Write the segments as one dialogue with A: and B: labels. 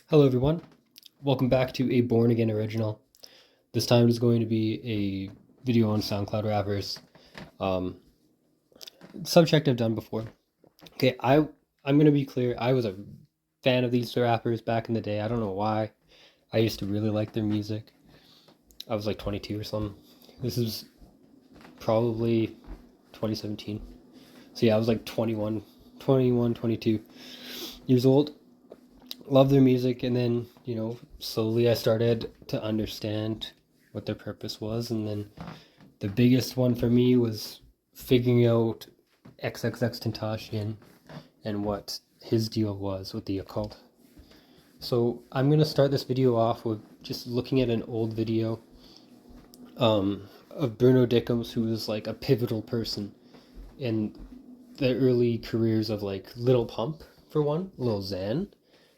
A: Hello everyone, welcome back to a Born Again original. This time is going to be a video on SoundCloud rappers. Um, Subject I've done before. Okay, I'm gonna be clear. I was a fan of these rappers back in the day. I don't know why. I used to really like their music. I was like 22 or something. This is probably 2017. So yeah, I was like 21, 22 years old. Love their music, and then slowly I started to understand what their purpose was, and then the biggest one for me was figuring out XXXTentacion and what his deal was with the occult. So I'm gonna start this video off with just looking at an old video of Bruno Dickums, who was like a pivotal person in the early careers of like Little Pump, for one, Lil Xan.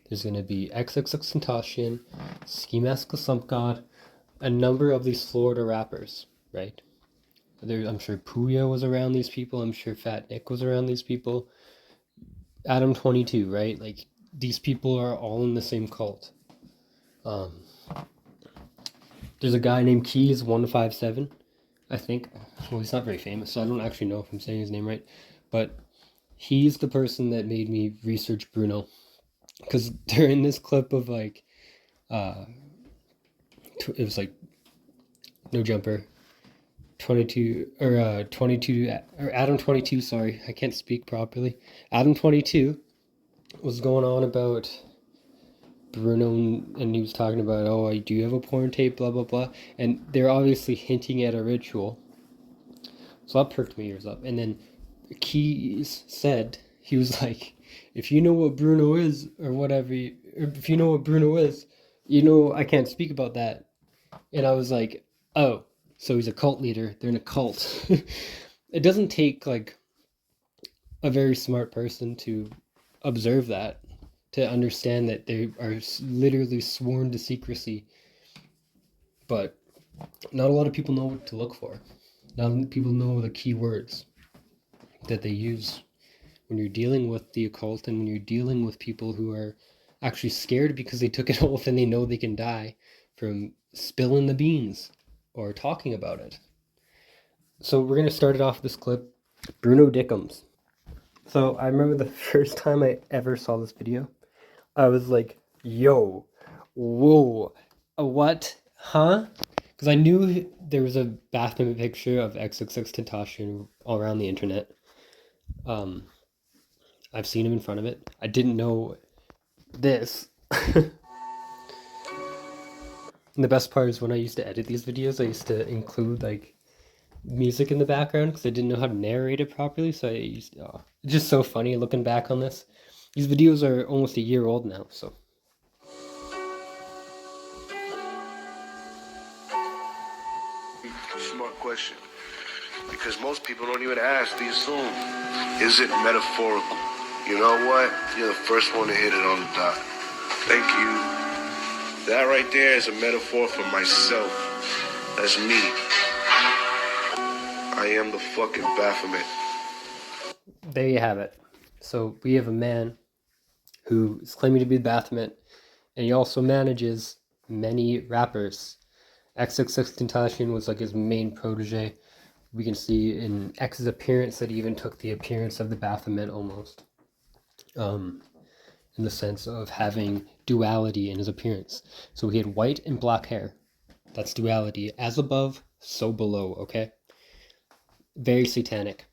A: There's going to be XXXTentacion, Ski Mask Slump God, a number of these Florida rappers, right? I'm sure Puya was around these people. I'm sure Fat Nick was around these people. Adam 22, right? Like, these people are all in the same cult. There's a guy named Keys 157, I think. Well, he's not very famous, so I don't actually know if I'm saying his name right. But he's the person that made me research Bruno. Because during this clip of like, it was like No Jumper, 22 or 22 or Adam 22. Sorry, I can't speak properly. Adam 22 was going on about Bruno, and he was talking about, oh, I do have a porn tape, blah blah blah, and they're obviously hinting at a ritual. So that perked my ears up. And then Keys said, he was like, if you know what Bruno is, or whatever, or if you know what Bruno is, I can't speak about that. And I was like, oh, so he's a cult leader. They're in a cult. It doesn't take like a very smart person to observe that, to understand that they are literally sworn to secrecy. But not a lot of people know what to look for. Not a lot of people know the key words that they use when you're dealing with the occult, and when you're dealing with people who are actually scared because they took an oath and they know they can die from spilling the beans or talking about it. So we're going to start it off with this clip, Bruno Dickums. So I remember the first time I ever saw this video, I was like, yo, whoa, what, huh? Because I knew there was a bathroom picture of XXXTentacion all around the internet. I've seen him in front of it. I didn't know this. And the best part is when I used to edit these videos, I used to include like music in the background because I didn't know how to narrate it properly. So it's just so funny looking back on this. These videos are almost a year old now, so.
B: Smart question. Because most people don't even ask, they assume. Is it metaphorical? You know what? You're the first one to hit it on the dot. Thank you. That right there is a metaphor for myself. That's me. I am the fucking Baphomet.
A: There you have it. So we have a man who is claiming to be the Baphomet, and he also manages many rappers. XXXTentacion was like his main protege. We can see in X's appearance that he even took the appearance of the Baphomet almost. In the sense of having duality in his appearance. So he had white and black hair. That's duality. As above, so below, okay? Very satanic.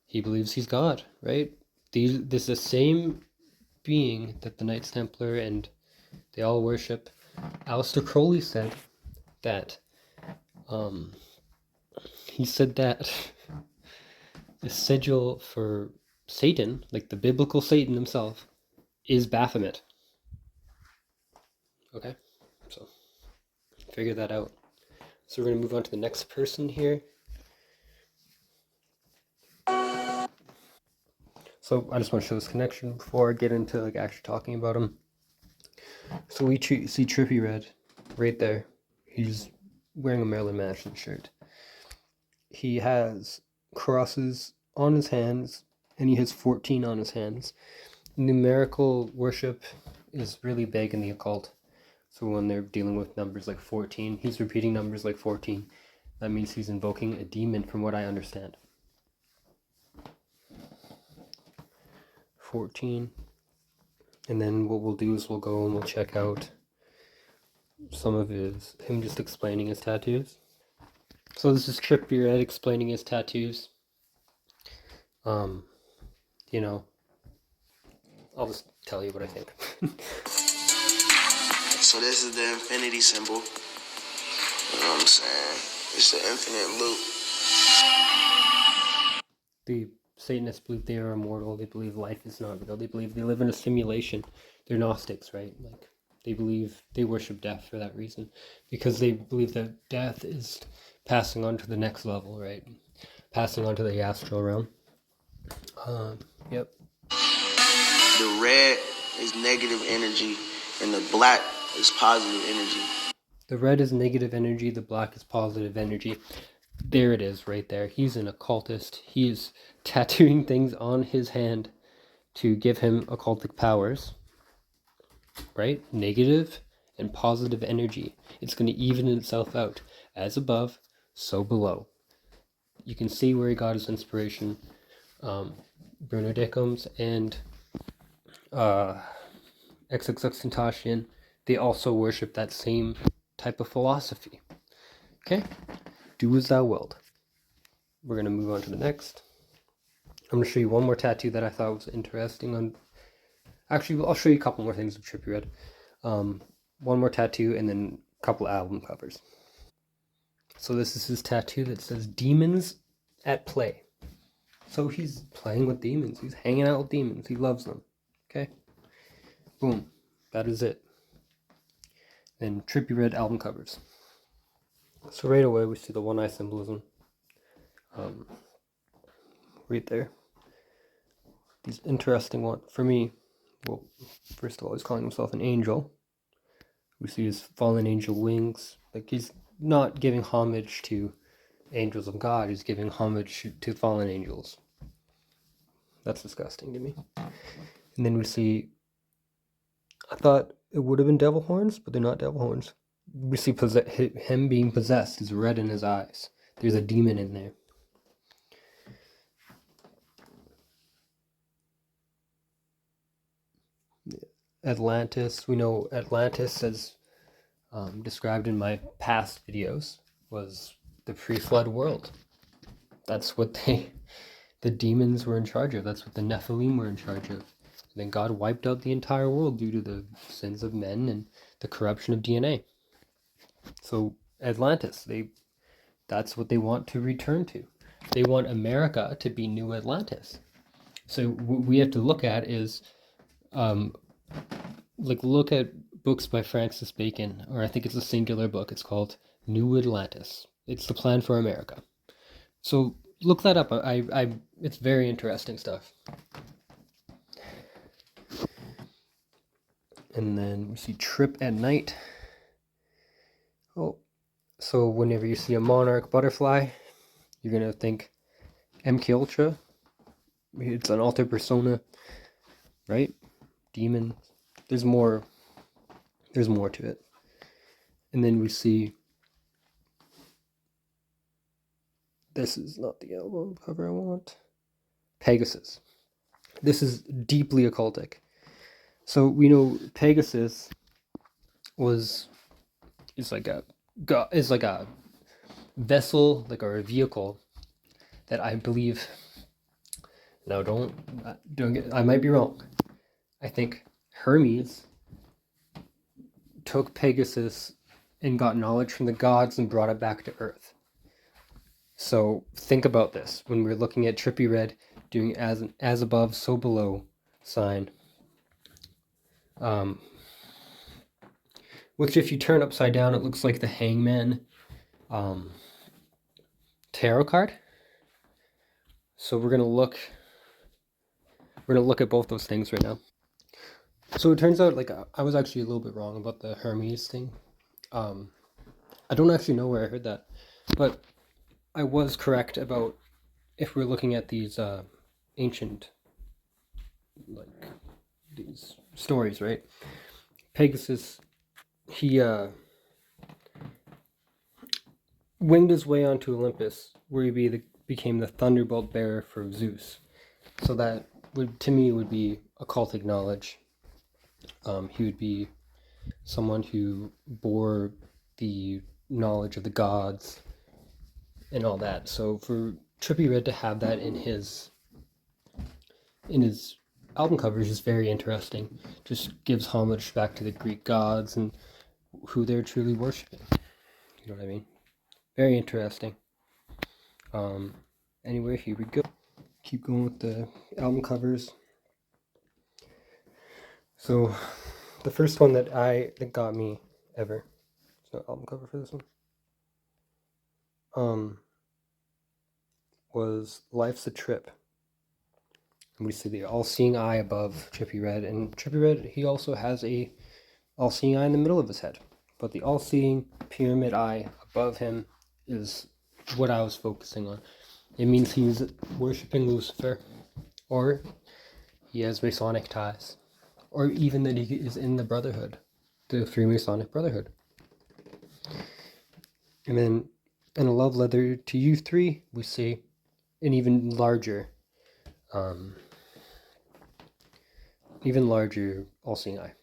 A: He believes he's God, right? This is the same being that the Knights Templar and they all worship. Aleister Crowley said that he said that the sigil for Satan, like the biblical Satan himself, is Baphomet. Okay, so figure that out. So we're gonna move on to the next person here. So I just want to show this connection before I get into like actually talking about him. So we see Trippie Redd right there. He's wearing a Marilyn Manson shirt. He has crosses on his hands, and he has 14 on his hands. numerical worship is really big in the occult. So when they're dealing with numbers like 14, he's repeating numbers like 14. That means he's invoking a demon, from what I understand. 14. And then what we'll do is we'll go and we'll check out some of him just explaining his tattoos. So this is Trippy Red explaining his tattoos. You know, I'll just tell you what I think.
C: So this is the infinity symbol. You know what I'm saying? It's the infinite loop.
A: The Satanists believe they are immortal. They believe life is not real. They believe they live in a simulation. They're Gnostics, right? Like, they believe they worship death for that reason, because they believe that death is passing on to the next level, right? Passing on to the astral realm. Yep.
C: The red is negative energy, and the black is positive energy.
A: The red is negative energy. The black is positive energy. There it is, right there. He's an occultist. He's tattooing things on his hand to give him occultic powers. Right? Negative and positive energy. It's going to even itself out. As above, so below. You can see where he got his inspiration. Bruno Dickums and XXXTentacion, they also worship that same type of philosophy. Okay? Do as thou wilt. We're going to move on to the next. I'm going to show you one more tattoo that I thought was interesting. Actually, I'll show you a couple more things of Trippy Red. One more tattoo and then a couple album covers. So this is his tattoo that says Demons at Play. So he's playing with demons. He's hanging out with demons. He loves them. Okay? Boom. That is it. Then Trippy Red album covers. So right away we see the one eye symbolism. Right there. These interesting one. For me, well, first of all, he's calling himself an angel. We see his fallen angel wings. Like, he's not giving homage to angels of God. He's giving homage to fallen angels. That's disgusting to me. And then we see, I thought it would have been devil horns, but they're not devil horns. We see him being possessed. Is red in his eyes. There's a demon in there. Atlantis. We know Atlantis, as described in my past videos, was the pre-flood world. That's what the demons were in charge of. That's what the Nephilim were in charge of. And then God wiped out the entire world due to the sins of men and the corruption of DNA. So Atlantis, that's what they want to return to. They want America to be New Atlantis. So what we have to look at is, look at books by Francis Bacon, or I think it's a singular book. It's called New Atlantis. It's the plan for America. So look that up. It's very interesting stuff. And then we see Trip at Night. Oh, so whenever you see a monarch butterfly, you're gonna think MK Ultra. It's an alter persona, right? Demon. There's more to it. And then we see, this is not the album cover I want. Pegasus. This is deeply occultic. So we know Pegasus is like a vessel, like a vehicle that I believe. Now don't get. I might be wrong. I think Hermes took Pegasus and got knowledge from the gods and brought it back to Earth. So think about this when we're looking at Trippy Red doing as above, so below sign. Which, if you turn upside down, it looks like the Hangman tarot card. So we're gonna look at both those things right now. So it turns out, like, I was actually a little bit wrong about the Hermes thing. I don't actually know where I heard that, but I was correct about, if we're looking at these ancient, like, these stories, right? Pegasus, he winged his way onto Olympus, where he became the thunderbolt bearer for Zeus. So that would, to me, would be occultic knowledge. He would be someone who bore the knowledge of the gods and all that. So for Trippie Redd to have that in his album covers is very interesting. Just gives homage back to the Greek gods and who they're truly worshiping. You know what I mean? Very interesting. Anyway, here we go. Keep going with the album covers. So, the first one that got me ever. There's no album cover for this one. Was Life's a Trip. And we see the all-seeing eye above Trippie Redd, and Trippie Redd, he also has a all-seeing eye in the middle of his head. But the all-seeing pyramid eye above him is what I was focusing on. It means he's worshipping Lucifer, or he has Masonic ties, or even that he is in the Brotherhood, the Freemasonic Brotherhood. And then in A Love Letter to You Three, we see an even larger all-seeing eye.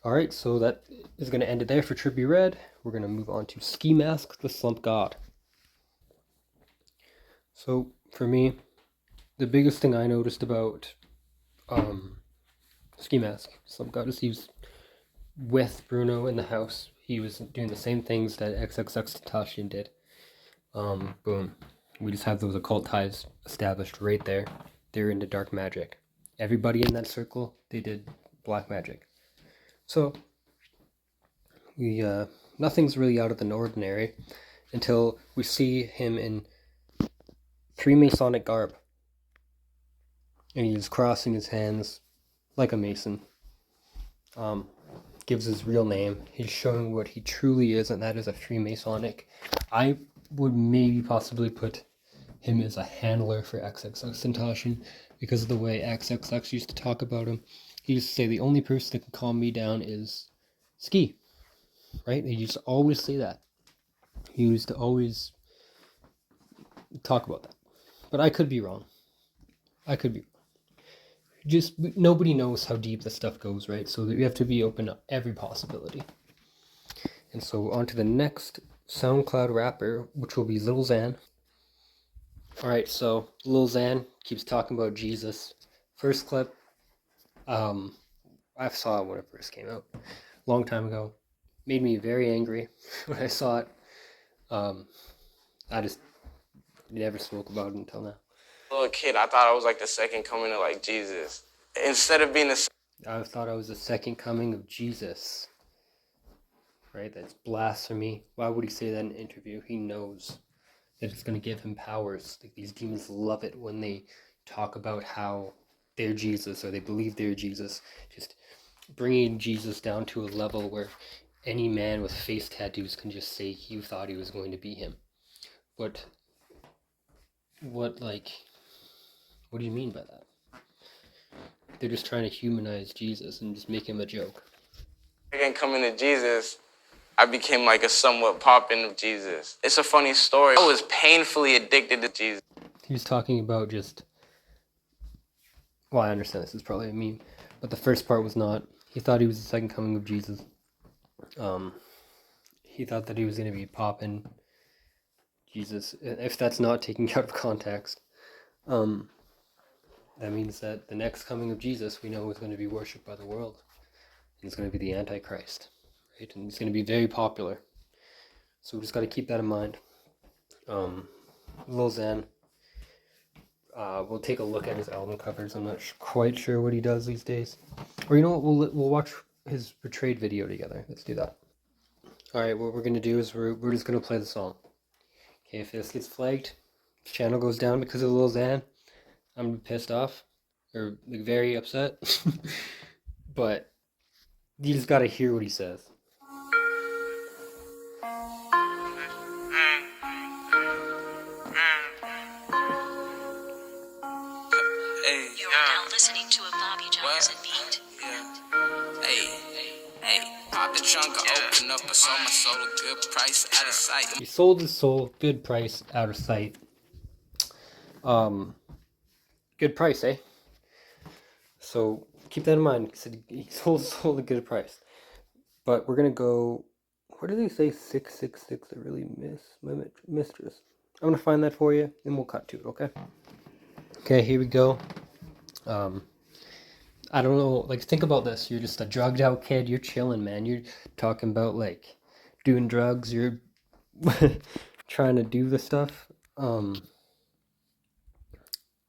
A: Alright, so that is going to end it there for Trippie Redd. We're going to move on to Ski Mask, the Slump God. So, for me, the biggest thing I noticed about Ski Mask, Slump God, is he was with Bruno in the house. He was doing the same things that XXXTentacion did. Boom. We just have those occult ties established right there. They're into dark magic. Everybody in that circle, they did black magic. So, we nothing's really out of the ordinary until we see him in Freemasonic garb. And he's crossing his hands like a Mason. Gives his real name. He's showing what he truly is, and that is a Freemasonic. I would maybe possibly put him as a handler for XXXTentacion because of the way XXX used to talk about him. He used to say the only person that can calm me down is Ski. Right? He used to always say that. He used to always talk about that. But I could be wrong. Just nobody knows how deep this stuff goes, right? So you have to be open to every possibility. And so on to the next SoundCloud rapper, which will be Lil Xan. Alright, so Lil Xan keeps talking about Jesus. First clip, I saw it when it first came out, a long time ago. Made me very angry when I saw it. I just never spoke about it until now.
C: Little kid, I thought I was like the second coming of like Jesus. Instead of being
A: I thought I was the second coming of Jesus. Right? That's blasphemy. Why would he say that in an interview? He knows that it's going to give him powers. Like, these demons love it when they talk about how they're Jesus or they believe they're Jesus. Just bringing Jesus down to a level where any man with face tattoos can just say you thought he was going to be him. What do you mean by that? They're just trying to humanize Jesus and just make him a joke.
C: second coming of Jesus, I became like a somewhat poppin' of Jesus. It's a funny story. I was painfully addicted to Jesus.
A: He was talking about just... Well, I understand this is probably a meme, but the first part was not. He thought he was the second coming of Jesus. He thought that he was going to be poppin' Jesus. If that's not taken out of context, that means that the next coming of Jesus we know is going to be worshipped by the world. And it's going to be the Antichrist. Right? And it's going to be very popular. So we just got to keep that in mind. Lil Xan, we'll take a look at his album covers. I'm not quite sure what he does these days. Or you know what, we'll watch his Betrayed video together. Let's do that. Alright, what we're going to do is we're just going to play the song. Okay, if this gets flagged, if the channel goes down because of Lil Xan, I'm going to be pissed off. Or like, very upset. But you just got to hear what he says.
C: Hey,
D: are listening to a Bobby Johnson beat.
C: Yeah. Hey. Pop the trunk, I open up, I sold my soul a good price, out of sight.
A: He sold his soul, good price, out of sight. Good price, eh? So keep that in mind. He said he sold his soul at a good price. But we're gonna go. Where do they say 666? I really miss my mistress. I'm gonna find that for you, and we'll cut to it. Okay. Okay, here we go. I don't know. Like, think about this. You're just a drugged out kid. You're chilling, man. You're talking about like doing drugs. You're trying to do the stuff.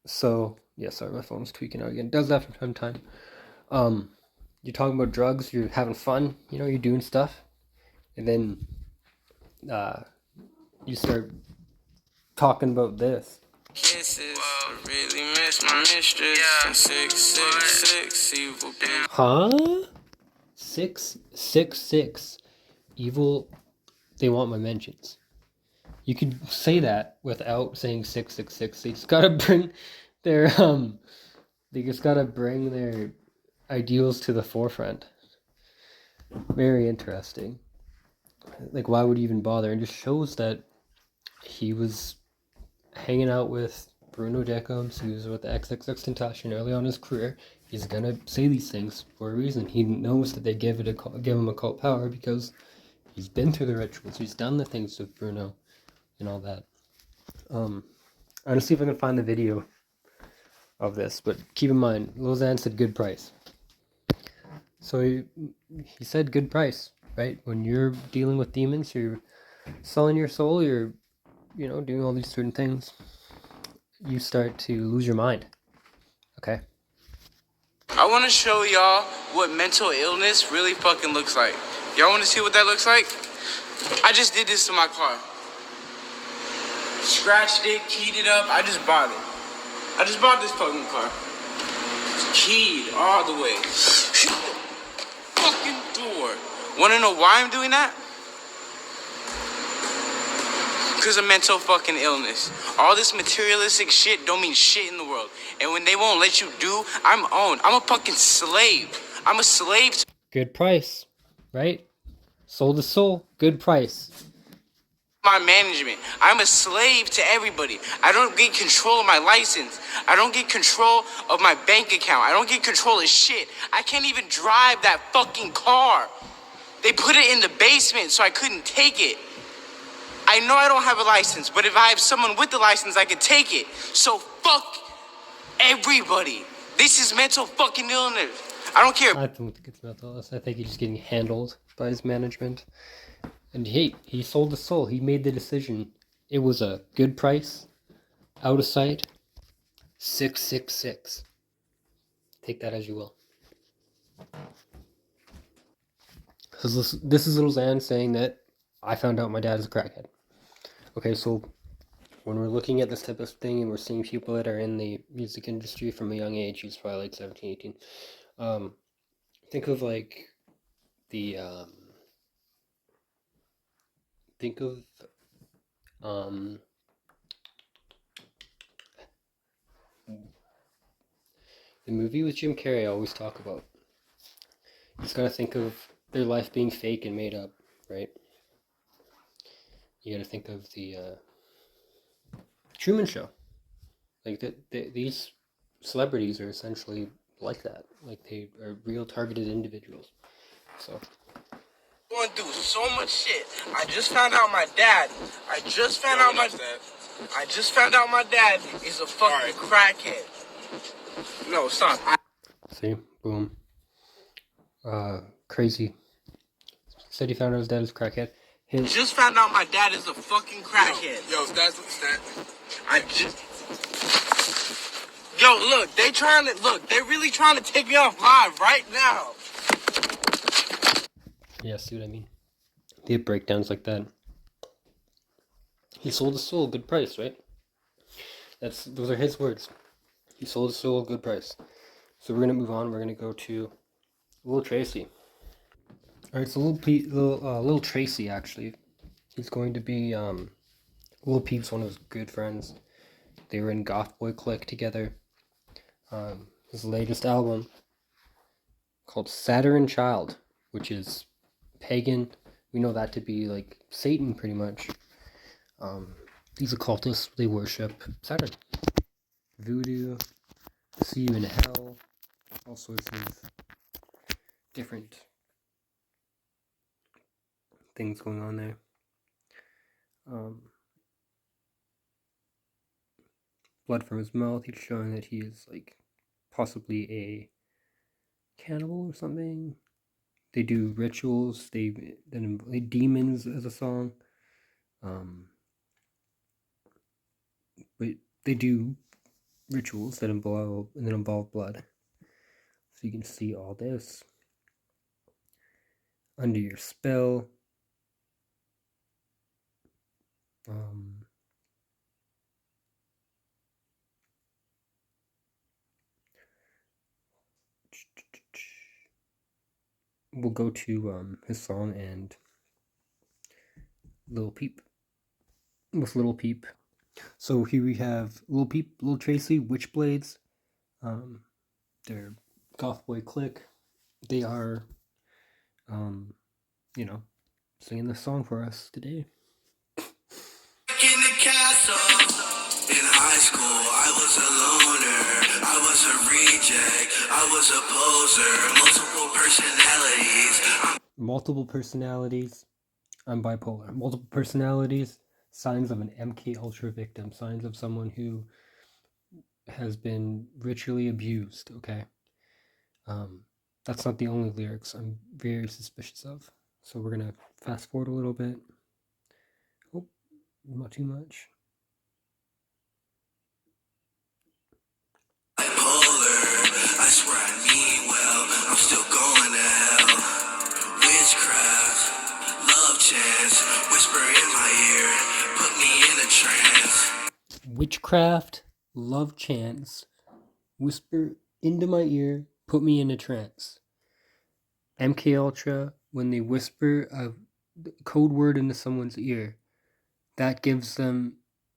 A: So yeah, sorry, my phone's tweaking out again. It does that from time to time. You're talking about drugs. You're having fun. You know, you're doing stuff, and then you start talking about this.
C: Kisses, really miss my mistress. Yeah. 666, evil bitch.
A: Huh? 666. Evil. They want my mentions. You could say that without saying 666. They just gotta bring their They just gotta bring their ideals to the forefront. Very interesting. Like, why would he even bother? It just shows that he was hanging out with Bruno Decams. He was with XXXTentacion early on in his career. He's gonna say these things for a reason. He knows that they give him a cult power because he's been through the rituals. He's done the things with Bruno and all that. I'm gonna see if I can find the video of this, but keep in mind, Lil Xan said good price. So he said good price, right? When you're dealing with demons, you're selling your soul, you're, doing all these certain things, you start to lose your mind. Okay?
C: I want to show y'all what mental illness really fucking looks like. Y'all want to see what that looks like? I just did this to my car. Scratched it, keyed it up. I just bought it. I just bought this fucking car. It's keyed all the way. Fucking door. Want to know why I'm doing that? Because of mental fucking illness. All this materialistic shit don't mean shit in the world. And when they won't let you do, I'm a fucking slave. I'm a slave to
A: Good price, right? Sold his soul, good price.
C: my management. I'm a slave to everybody. I don't get control of my license. I don't get control of my bank account. I don't get control of shit. I can't even drive that fucking car. They put it in the basement so I couldn't take it. I know I don't have a license, but if I have someone with the license, I could take it. So fuck everybody. This is mental fucking illness. I don't care.
A: I don't think it's mental illness. I think he's just getting handled by his management. And he sold his soul. He made the decision. It was a good price, out of sight, 666. Take that as you will. This is Lil Xan saying that I found out my dad is a crackhead. Okay, so when we're looking at this type of thing and we're seeing people that are in the music industry from a young age, he's probably like 17, 18. Think of like the the movie with Jim Carrey I always talk about. You just gotta think of their life being fake and made up, right? You gotta think of the Truman Show. Like these celebrities are essentially like that. Like they are real targeted individuals. So
C: Going through so much shit. I just found out my dad. I just found out my dad is a fucking crackhead. No, stop.
A: see, boom. Crazy. Said he found out his dad is a crackhead.
C: Just found out my dad is a fucking crackhead.
E: Yo, stat.
C: Yo, look, they're really trying to take me off live right now.
A: Yeah, see what I mean? They have breakdowns like that. He sold his soul, good price, right? Those are his words. He sold his soul, good price. So we're gonna move on. We're gonna go to Lil Tracy. All right, so Lil Tracy actually. He's going to be Lil Peep's one of his good friends. They were in Goth Boy Clique together. his latest album called Saturn Child, which is pagan. We know that to be like Satan, pretty much. These occultists, they worship Saturn. Voodoo, see you in hell, all sorts of different things going on there. Blood from his mouth, he's showing that he is like possibly a cannibal or something. They do rituals, they demons as a song. But they do rituals that involve blood. So you can see all this. Under your spell. We'll go to his song and Lil Peep. With Lil Peep. So here we have Lil Peep, Lil Tracy, Witchblades. They're goth boy clique. They are, singing the song for us today.
E: In the castle, in high school, I was a loner, I was a reject, I was a poser,
A: multiple personalities. I'm bipolar. Multiple personalities, signs of an MK Ultra victim, signs of someone who has been ritually abused, okay? That's not the only lyrics I'm very suspicious of. So we're gonna fast forward a little bit. Oh, not too much.
E: bipolar, I swear I mean well, I'm still going to hell. Witchcraft, love chance, whisper in my ear, put me in a trance.
A: Witchcraft, love chance, whisper into my ear, put me in a trance. MK Ultra, when they whisper a code word into someone's ear, that gives them,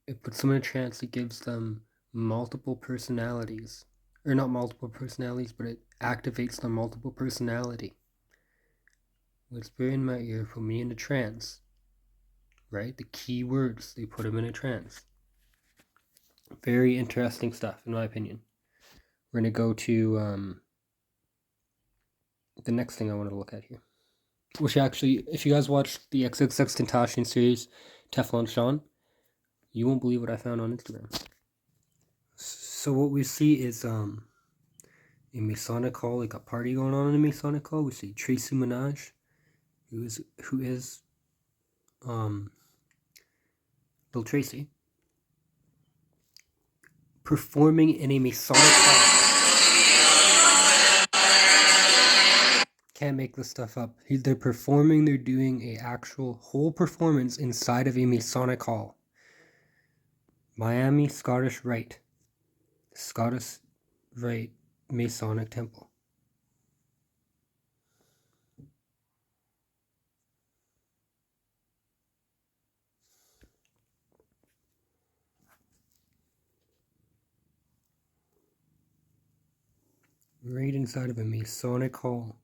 A: it puts them in a trance, it gives them multiple personalities. Or not multiple personalities, but it activates their multiple personality. Whisper in my ear, put me in a trance. Right? The key words, they put them in a trance. Very interesting stuff, in my opinion. We're going to go to the next thing I want to look at here. Which actually, if you guys watched the XXXTentacion series, Teflon Sean, you won't believe what I found on Instagram. So what we see is a Masonic hall, like a party going on in a Masonic hall. We see Tracy Minaj, who is Lil Tracy, performing in a Masonic hall. Can't make this stuff up. They're performing, they're doing a actual whole performance inside of a Masonic hall. Miami Scottish Rite Masonic Temple. Right inside of a Masonic hall,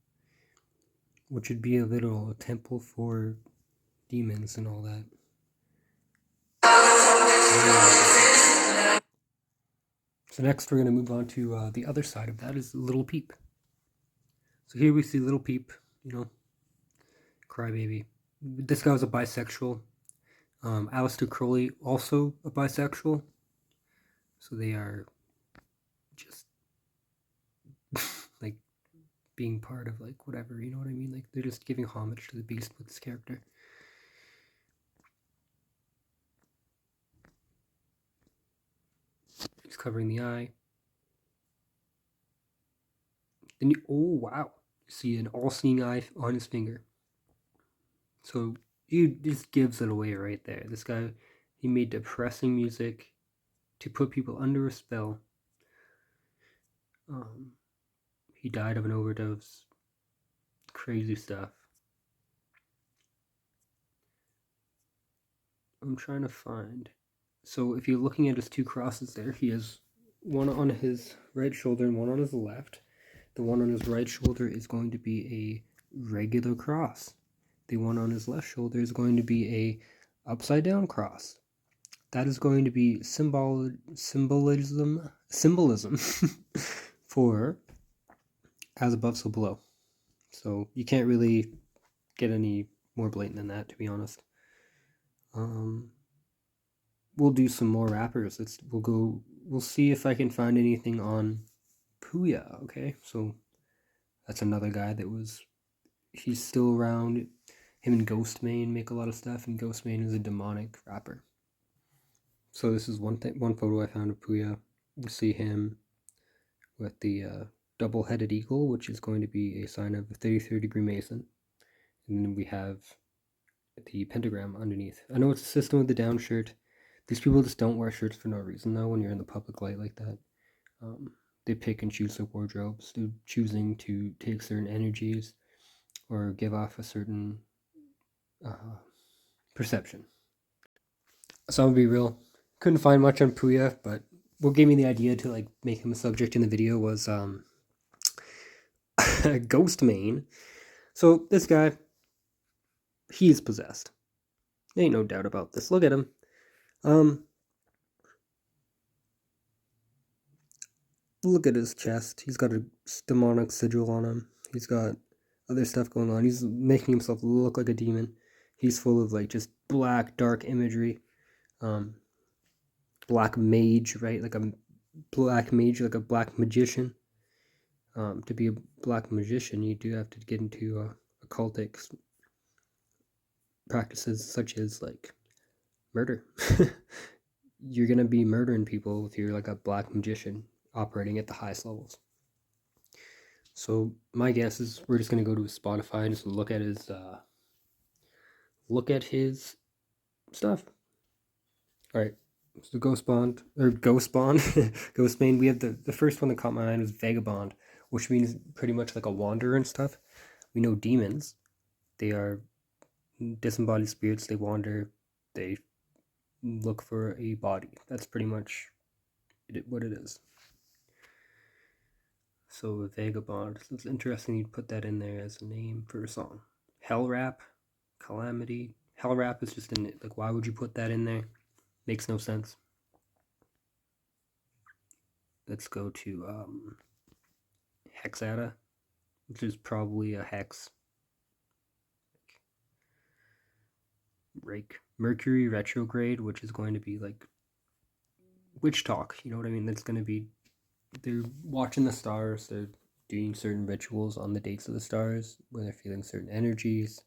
A: which would be a literal temple for demons and all that. So next we're going to move on to the other side of that is Lil Peep. So here we see Lil Peep, crybaby. This guy was a bisexual. Aleister Crowley, also a bisexual. So they are just like being part of like whatever, you know what I mean? Like they're just giving homage to the beast with this character. He's covering the eye. Then oh wow, you see an all-seeing eye on his finger. So he just gives it away right there. This guy, he made depressing music to put people under a spell. He died of an overdose. Crazy stuff. I'm trying to find. So if you're looking at his two crosses there, he has one on his right shoulder and one on his left. The one on his right shoulder is going to be a regular cross. The one on his left shoulder is going to be a upside down cross. That is going to be symbolism for as above, so below. So you can't really get any more blatant than that, to be honest. We'll do some more rappers. We'll see if I can find anything on Puya. Okay, so that's another guy he's still around. Him and Ghostmane make a lot of stuff, and Ghostmane is a demonic rapper. So this is one photo I found of Puya. We see him with the double-headed eagle, which is going to be a sign of a 33-degree Mason. And then we have the pentagram underneath. I know it's a system with the down shirt. These people just don't wear shirts for no reason, though, when you're in the public light like that. They pick and choose their wardrobes. They're choosing to take certain energies or give off a certain perception. So I'm gonna be real. Couldn't find much on Puya, but what gave me the idea to like make him a subject in the video was Ghostmane. So this guy, he's possessed. Ain't no doubt about this. Look at him. Look at his chest. He's got a demonic sigil on him. He's got other stuff going on. He's making himself look like a demon. He's full of like just black, dark imagery. Black mage, right? Like a black mage, like a black magician. To be a black magician, you do have to get into occultic practices such as like murder. You're gonna be murdering people if you're like a black magician operating at the highest levels. So my guess is we're just gonna go to his Spotify and just look at his stuff. All right, so Ghostmane, Ghostmane. We have the first one that caught my eye was Vagabond, which means pretty much like a wanderer and stuff. We know demons; they are disembodied spirits. They wander. They look for a body. That's pretty much what it is. So Vagabond. So it's interesting you'd put that in there as a name for a song. Hell Rap, Calamity. Hell Rap is just in it. Like, why would you put that in there? Makes no sense. Let's go to Hexata, which is probably a hex. Rake. Mercury Retrograde, which is going to be like witch talk. You know what I mean? That's going to be, they're watching the stars. They're doing certain rituals on the dates of the stars when they're feeling certain energies.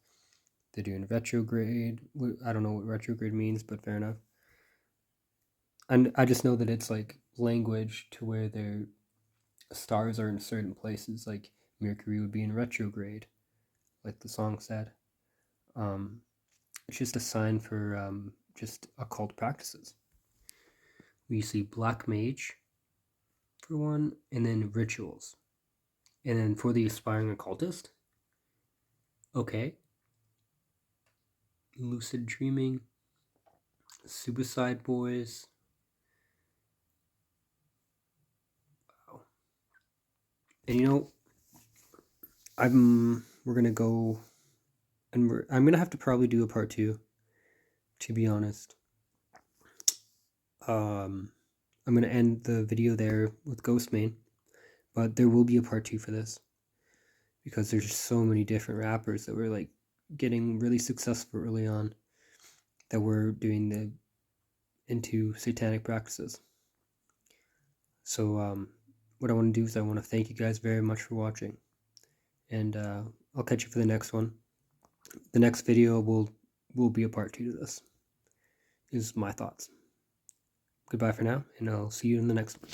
A: They're doing retrograde. I don't know what retrograde means, but fair enough. And I just know that it's like language to where their stars are in certain places. Like Mercury would be in retrograde, like the song said. It's just a sign for just occult practices. We see Black Mage for one, and then rituals. And then for the aspiring occultist, okay, lucid dreaming, suicide boys. Wow. And you know, we're gonna go, and I'm gonna have to probably do a part 2, to be honest. I'm gonna end the video there with Ghostmane, but there will be a part 2 for this because there's so many different rappers that were like getting really successful early on that were doing into satanic practices. So what I want to do is I want to thank you guys very much for watching, and I'll catch you for the next one. The next video will be a part 2 to this. Is my thoughts. Goodbye for now, and I'll see you in the next one.